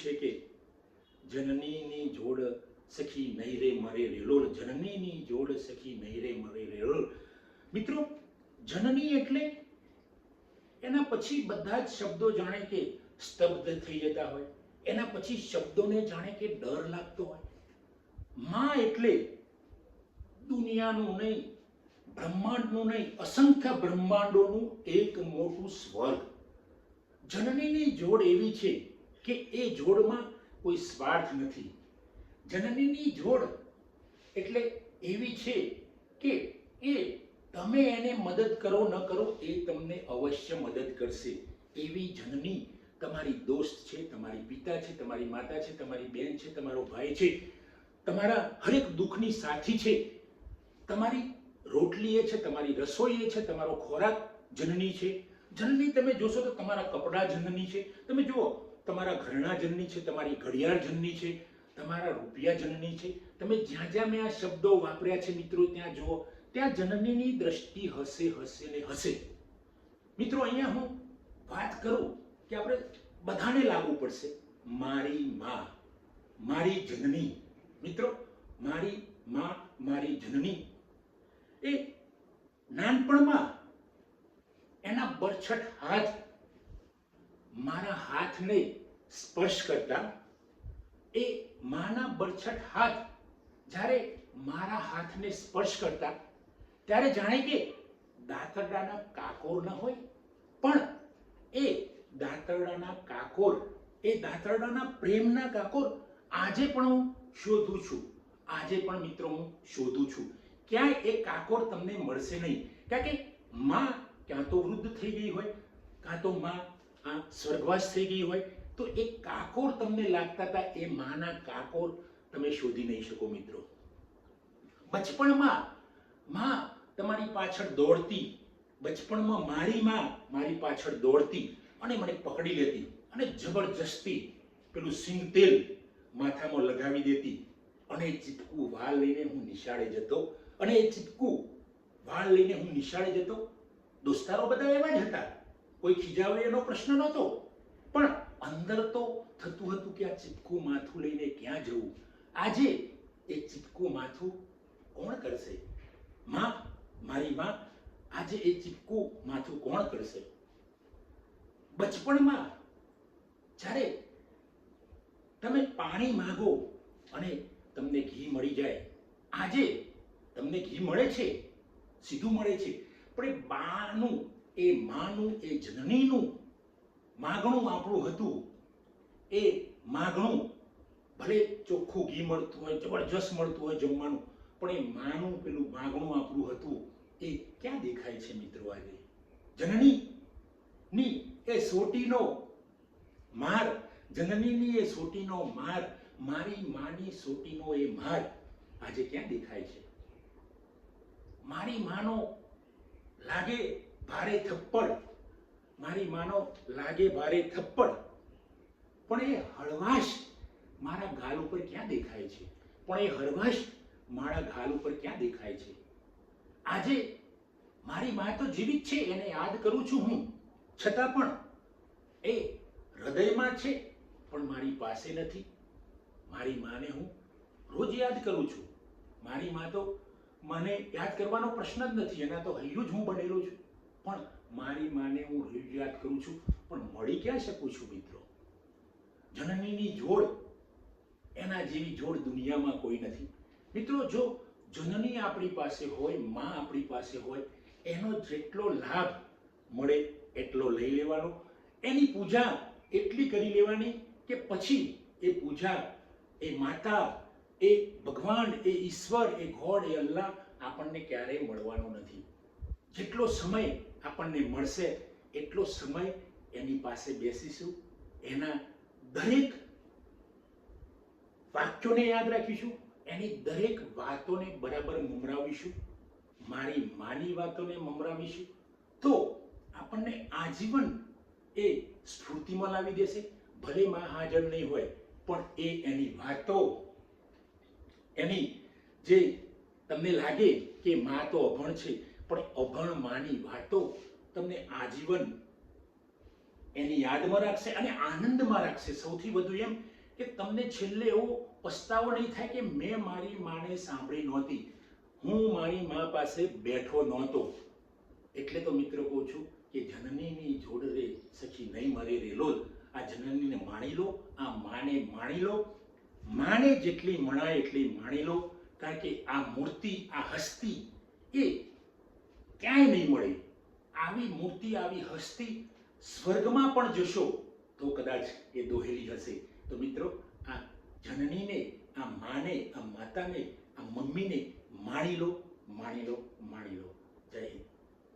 છે કે જનનીની જોડ સખી નહીં રે મરે રેલોલ, જનનીની જોડ સખી નહીં રે મરે રેલોલ. મિત્રો, જનની એટલે એના પછી બધા જ શબ્દો જાણે કે સ્તબ્ધ થઈ જતા હોય, એના પછી શબ્દોને જાણે કે ડર લાગતો હોય. માં એટલે દુનિયાનું નહીં, બ્રહ્માંડનું નહીં, અસંખ્ય બ્રહ્માંડોનું એક મોટું સ્વર્ગ. જનનીની જોડ એવી છે કે એ જોડમાં કોઈ સ્વાર્થ નથી. જનનીની જોડ એટલે એવી છે કે એ તમે એને મદદ કરો ન કરો એ તમને અવશ્ય મદદ કરશે. એવી જનની તમારી દોસ્ત છે, તમારી પિતા છે, તમારી માતા છે, તમારી બેન છે, તમારો ભાઈ છે, તમારા હરેક દુઃખની સાથી છે, તમારી રોટલી એ છે, તમારી રસોઈ એ છે, તમારો ખોરાક જનની છે. જનની તમે જોશો તો તમારા કપડાં જનની છે. તમે જુઓ, તમારા ઘરણા જનની છે, તમારી ઘડિયાળ જનની છે, તમારા રૂપિયા જનની છે. તમે જ્યાં જ્યાં મેં આ શબ્દો વાપર્યા છે મિત્રો, ત્યાં જુઓ, ત્યાં જનનીની દ્રષ્ટિ હશે હશે ને હશે. મિત્રો, અહીંયા હું વાત કરું કે આપણે બધાને લાગુ પડશે. મારી માં, મારી જનની. મિત્રો, મારી માં, મારી જનની એ નાનપણમાં એના બરછટ હાથ મારા હાથને સ્પર્શ કરતા, એ માના બરછટ હાથ જ્યારે મારા હાથને સ્પર્શ કરતા ત્યારે જાણે કે દાંતરડાના કાકોર ન હોય, પણ એ દાંતરડાના કાકોર, એ દાંતરડાના પ્રેમના કાકોર આજે પણ હું શોધું છું. આજે પણ મિત્રો હું શોધું છું. ક્યાંય એ કાકોર તમને મળશે નહીં. કારણ કે માં ક્યાં તો વૃદ્ધ થઈ ગઈ હોય, કાં તો માં આ સ્વર્ગવાસ થઈ ગઈ હોય, તો એ કાકોર તમને લાગતા હતા. એ માના કાકોર તમે શોધી નહીં શકો મિત્રો. બચપણમાં માં તમારી પાછળ દોડતી, બચપણમાં મારી માં મારી પાછળ દોડતી અને મને પકડી લેતી અને જબરજસ્તી પેલું સિંગ તેલ માથામાં લગાવી દેતી અને એ ચીપકું વાળ લઈને હું નિશાળે જતો, અને એ ચીપકું વાળ લઈને હું નિશાળે જતો. દોસ્તારો બધા એવા જ હતા, કોઈ ખીજાવે એનો પ્રશ્ન નહોતો, પણ અંદર તો થતું હતું કે આ ચીપકું માથું લઈને ક્યાં જવું. આજે એ ચીપકું માથું કોણ કરશે? માં, મારી માં, આજે એ ચીપકું માથું કોણ કરશે? બચપણમાં જ્યારે તમે પાણી માંગો અને તમને ઘી મળી જાય, આજે તમને ઘી મળે છે, સીધું મળે છે, પણ એ બાનું, એ માનું, એ જનનીનું માગણું આપણું હતું. એ માગણું ભલે ચોખ્ખું ઘી મળતું હોય, જબરજસ્ત મળતું હોય જમવાનું, પણ એ માનું પેલું માગણું આપણું હતું, એ ક્યાં દેખાય છે મિત્રો આજે? જનનીની એ સોટીનો માર, જનનીની એ સોટીનો માર, મારી માની સોટીનો એ માર આજે ક્યાં દેખાય છે? મારી માનો લાગે ભારે થપ્પડ, મારી માનો લાગે ભારે થપ્પડ, પણ એ હળવાશ મારા ગાલ ઉપર ક્યાં દેખાય છે? પણ એ હળવાશ મારા ગાલ ઉપર ક્યાં દેખાય છે? આજે મારી માં તો જીવિત છે, એને યાદ કરું છું હું, છતાં પણ એ હૃદયમાં છે, પણ મારી પાસે નથી. મારી માને હું રોજ યાદ કરું છું. મારી માં તો મને યાદ કરવાનો પ્રશ્ન જ નથી, એના તો હૈયું જ હું બનેલો છું, પણ મારી માને હું રોજ યાદ કરું છું, પણ મળી ક્યાં શકું છું મિત્રો? જનનીની જોડ, એના જેવી જોડ દુનિયામાં કોઈ નથી મિત્રો. જો જનની આપણી પાસે હોય, માં આપણી પાસે હોય, એનો જેટલો લાભ મળે એટલો લઈ લેવાનો, એની પૂજા એટલી કરી લેવાની કે પછી એ પૂજા, એ માતા, એ ભગવાન, એ ઈશ્વર, એ ગોડ, એ અલ્લાહ આપણને ક્યારેય મળવાનો નથી. જેટલો સમય આપણને મળશે એટલો સમય એની પાસે બેસીશું, એના દરેક વાક્યોને યાદ રાખીશું, એની દરેક વાતોને બરાબર મમરાવીશું, મારી માની વાતોને મમરાવીશું, તો આપણને આજીવન એ સ્ફૂર્તિમાં લાવી દેશે. ભલે માં હાજર નહીં હોય, પણ એ એની વાતો, એની જે તમને લાગે કે માં તો અભણ છે, પણ અભણ માની વાતો તમને આજીવન એની યાદમાં રાખશે અને આનંદમાં રાખશે. સૌથી વધુ એમ કે તમને છેલ્લે એવો પસ્તાવો નહીં થાય કે મેં મારી માને સાંભળી નહોતી, હું મારી મા પાસે બેઠો નહોતો. એટલે તો મિત્રો કહું છું કે જનનીની જોડ રે સખી નહીં મરે રે લોલ. આ જનનીને માણી લો, આ માને માણી લો, માને જેટલી મણાય એટલી માણી લો. કારણ કે આ મૂર્તિ, આ હસ્તી એ ક્યાંય નહીં મળે. આવી મૂર્તિ, આવી હસ્તી સ્વર્ગમાં પણ જશો તો કદાચ એ દોહેલી હશે. તો મિત્રો, આ જનનીને, આ માને, આ માતાને, આ મમ્મીને માણી લો, માણી લો, માણી લો. જય હિન્દ.